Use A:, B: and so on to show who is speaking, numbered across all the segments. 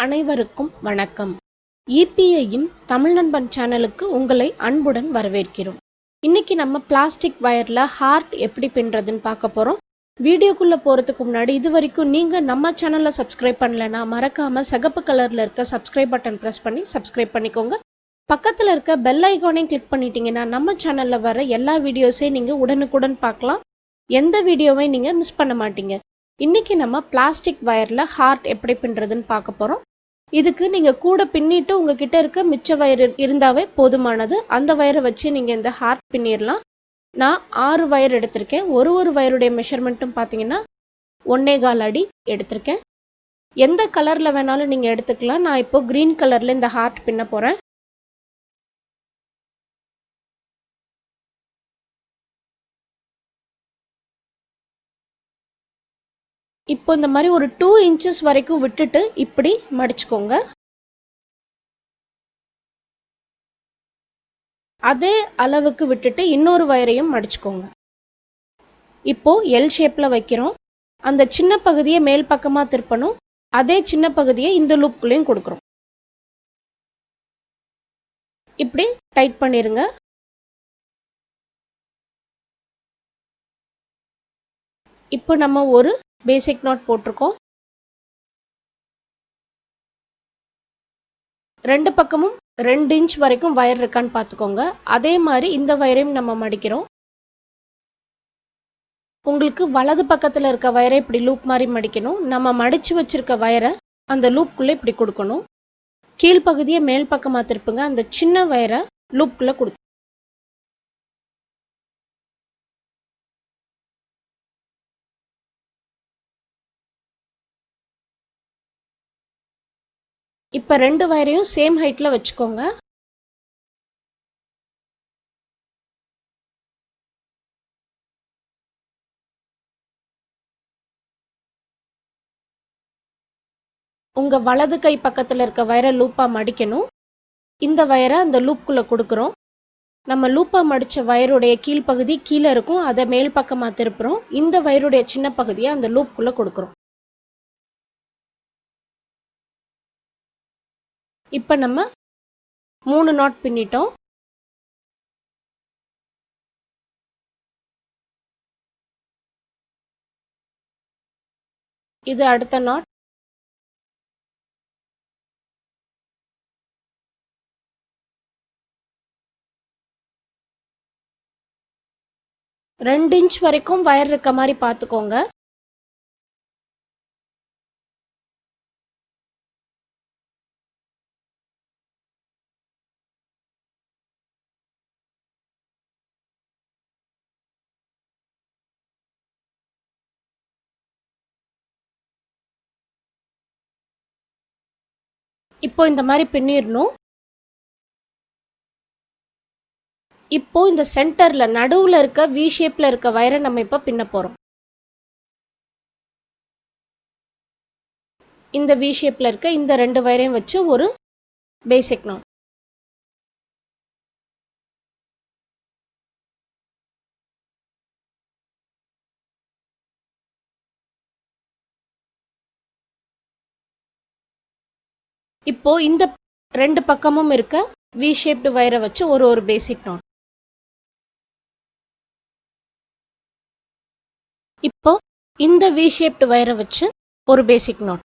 A: அனைவருக்கும் வணக்கம். EPIன் தமிழ் நண்பன் சேனலுக்கு உங்களை அன்புடன் வரவேற்கிறோம். இன்னைக்கு நம்ம பிளாஸ்டிக் வயர்ல ஹார்ட் எப்படி பின்றதுன்னு பார்க்க போறோம். வீடியோக்குள்ள போறதுக்கு முன்னாடி இது வரைக்கும் நீங்க நம்ம சேனலை சப்ஸ்கிரைப் பண்ணலனா மறக்காம சிகப்பு கலர்ல இருக்க சப்ஸ்கிரைப் பட்டன் பிரஸ் பண்ணி சப்ஸ்கிரைப் பண்ணிக்கோங்க. பக்கத்துல இருக்க பெல் ஐகானையும் கிளிக் பண்ணிட்டீங்கன்னா நம்ம சேனல்ல வர எல்லா வீடியோஸையும் நீங்க உடனுக்குடன் பார்க்கலாம். எந்த வீடியோவை நீங்க மிஸ் பண்ண மாட்டீங்க. இன்னைக்கு நம்ம பிளாஸ்டிக் வயர்ல ஹார்ட் எப்படி பின்றதுன்னு பார்க்க போறோம். இதுக்கு நீங்க கூட பின்னிட்டு உங்ககிட்ட இருக்க மிச்ச வயர் இருந்தாவே போதுமானது. அந்த வயரை வச்சு நீங்க இந்த ஹார்ட் பின்னிடலாம். நான் 6 வயர் எடுத்திருக்கேன். ஒரு வயருடைய மெஷர்மெண்ட்டும் பார்த்தீங்கன்னா 1.25 அடி எடுத்திருக்கேன். எந்த கலர்ல வேணாலும் நீங்க எடுத்துக்கலாம். நான் இப்போ கிரீன் கலர்ல இந்த ஹார்ட் பின்ன போறேன். இப்போ இந்த மாதிரி ஒரு 2 இன்ச்சஸ் வரைக்கும் விட்டுட்டு இப்படி மடிச்சுக்கோங்க. அதே அளவுக்கு விட்டுட்டு இன்னொரு வயரையும் மடிச்சுக்கோங்க. இப்போ எல் ஷேப்ல வைக்கிறோம். அந்த சின்ன பகுதியை மேல் பக்கமா திருப்பணும். அதே சின்ன பகுதியை இந்த லூப்குள்ளேயும் கொடுக்குறோம். இப்படி டைட் பண்ணிருங்க. இப்போ நம்ம ஒரு பேசிக் நாட் போட்டிருக்கோம். ரெண்டு பக்கமும் 2 இன்ச் வரைக்கும் வயர் இருக்கான்னு பார்த்துக்கோங்க. அதே மாதிரி இந்த வயரையும் நம்ம மடிக்கிறோம். உங்களுக்கு வலது பக்கத்துல இருக்க வயரை இப்படி லூப் மாதிரி மடிக்கணும். நம்ம மடிச்சு வச்சிருக்க வயரை அந்த லூப்குள்ள இப்படி கொடுக்கணும். கீழ்ப்பகுதியை மேல் பக்கமா திருப்புங்க. அந்த சின்ன வயரை லூப்குள்ள கொடுக்க. இப்ப 2 வயரையும் சேம் ஹைட்ல வச்சுக்கோங்க. உங்க வலது கை பக்கத்துல இருக்க வயரை லூப்பா மடிக்கணும். இந்த வயரை அந்த லூப்குள்ள கொடுக்குறோம். நம்ம லூப்பா மடிச்ச வயருடைய கீழ்ப்பகுதி கீழே இருக்கும். அதை மேல் பக்கமா திருப்புறோம். இந்த வயருடைய சின்ன பகுதியை அந்த லூப்குள்ள கொடுக்குறோம். இப்ப நம்ம 3 நாட் பின்னிட்டோம். இது அடுத்த நாட். ரெண்டு இன்ச் வரைக்கும் வயர் இருக்க மாதிரி பார்த்துக்கோங்க. இப்போ இந்த மாதிரி பின்னிடணும். இப்போ இந்த சென்டர்ல நடுவுல இருக்க வி ஷேப்ல இருக்க வயரை நம்ம இப்ப பின்ன போறோம். இந்த வி ஷேப்ல இருக்க இந்த 2 வயரையும் வச்சு ஒரு பேசிக் நாட். இப்போ இந்த 2 பக்கமும் இருக்க வி ஷேப்டு வயரை வச்சு ஒரு பேசிக் நாட். இப்போ இந்த வி ஷேப்டு வயரை வச்சு ஒரு பேசிக் நாட்.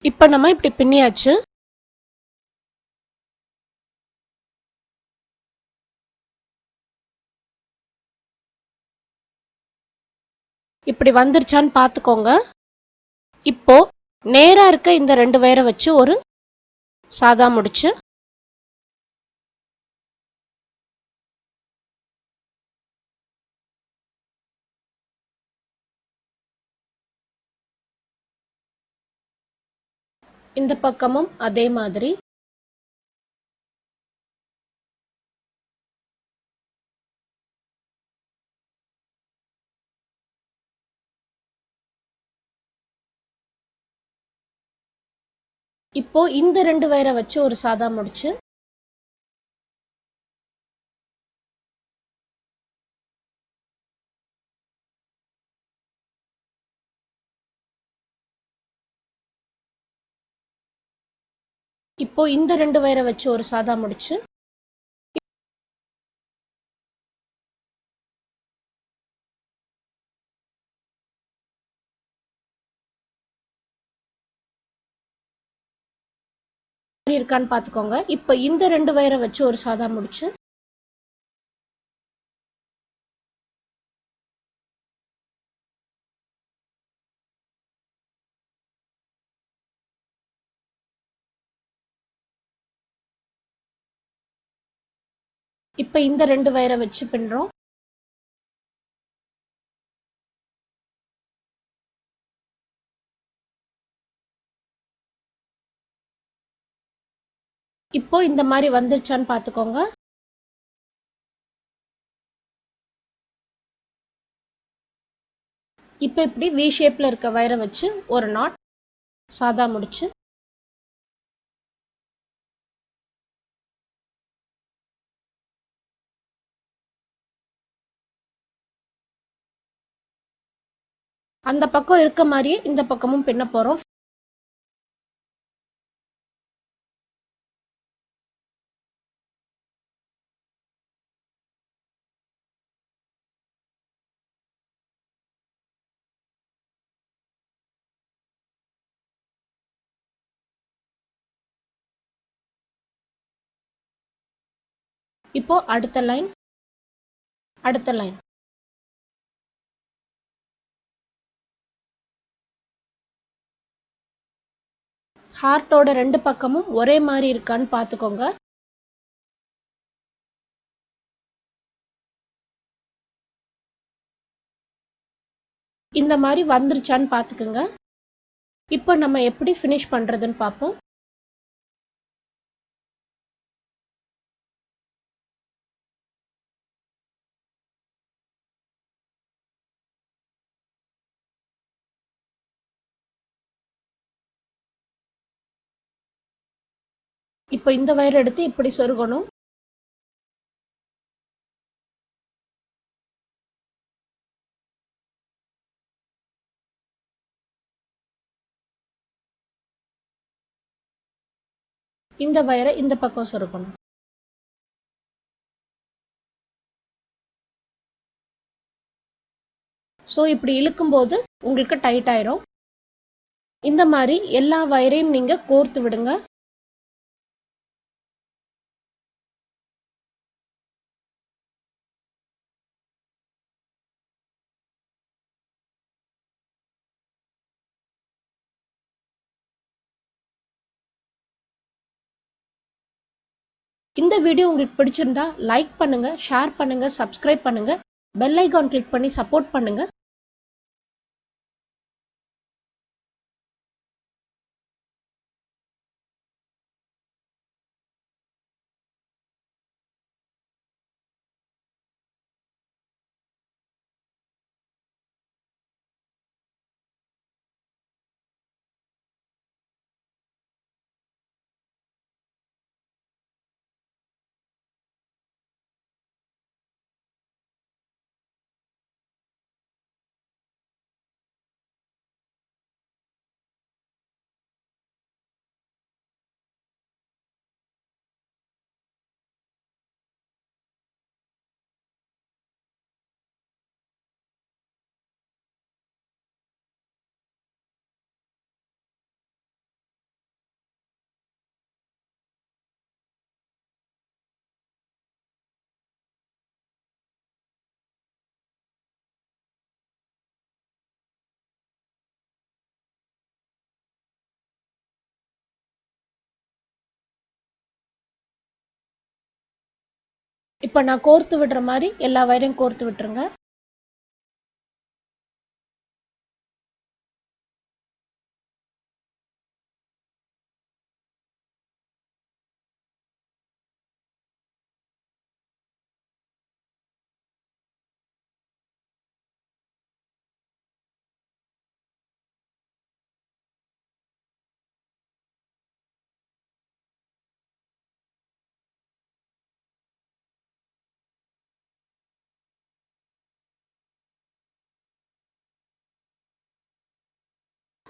A: இப்போ நம்ம இப்படி பின்னியாச்சு. இப்படி வந்துருச்சான்னு பார்த்துக்கோங்க. இப்போ நேரா இருக்க இந்த 2 வயரை வச்சு ஒரு சாதா முடிச்சு. இந்த பக்கமும் அதே மாதிரி. இப்போ இந்த 2 வயரை வச்சு ஒரு சாதா முடிச்சு. இப்போ இந்த 2 வயரை வச்சு ஒரு சாதா முடிச்சு இருக்கான்னு பாத்துக்கோங்க. இப்போ இந்த 2 வயரை வச்சு ஒரு சாதா முடிச்சு இப்போ இந்த 2 வயரை வச்சு பின்றோம். இப்போ இந்த மாதிரி வந்துருச்சான்னு பாத்துக்கோங்க. இப்போ இப்படி வி ஷேப்ல இருக்க வயரை வச்சு ஒரு நாட் சாதா முடிச்சு அந்த பக்கம் இருக்க மாதிரியே இந்த பக்கமும் பின்ன போறோம். இப்போ அடுத்த லைன், அடுத்த லைன். ஹார்ட்டோட 2 பக்கமும் ஒரே மாதிரி இருக்கான்னு பாத்துக்கோங்க. இந்த மாதிரி வந்துருச்சான்னு பாத்துக்கோங்க. இப்போ நம்ம எப்படி ஃபினிஷ் பண்றதுன்னு பார்ப்போம். இப்போ இந்த வயர் எடுத்து இப்படி சொருகணும். இந்த வயரை இந்த பக்கம் சொருகணும். ஸோ இப்படி இழுக்கும்போது உங்களுக்கு டைட் ஆயிரும். இந்த மாதிரி எல்லா வயரையும் நீங்க கோர்த்து விடுங்க. இந்த வீடியோ உங்களுக்கு பிடிச்சிருந்தா லைக் பண்ணுங்க, ஷேர் பண்ணுங்க, சப்ஸ்கிரைப் பண்ணுங்க, பெல் ஐகான் கிளிக் பண்ணி சப்போர்ட் பண்ணுங்க. இப்போ நான் கோர்த்து விடுற மாதிரி எல்லா வயரையும் கோர்த்து விட்டுருங்க.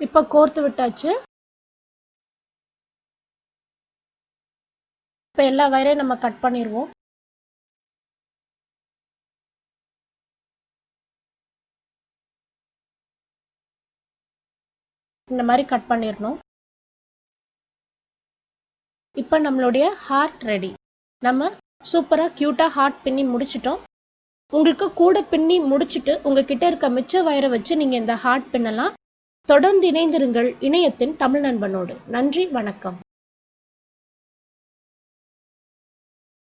A: இப்போ கோர்த்து விட்டாச்சு. இப்போ எல்லா வயரையும் நம்ம கட் பண்ணிடுவோம். இந்த மாதிரி கட் பண்ணிடணும். இப்போ நம்மளுடைய ஹார்ட் ரெடி. நம்ம சூப்பராக க்யூட்டாக ஹார்ட் பின்னி முடிச்சிட்டோம். உங்களுக்கு கூட பின்னி முடிச்சுட்டு உங்ககிட்ட இருக்க மிச்ச வயரை வச்சு நீங்கள் இந்த ஹார்ட் பின்னலாம். தொடர்ந்து இணைந்திருங்கள் இணையத்தின் தமிழ் நண்பனோடு. நன்றி, வணக்கம்.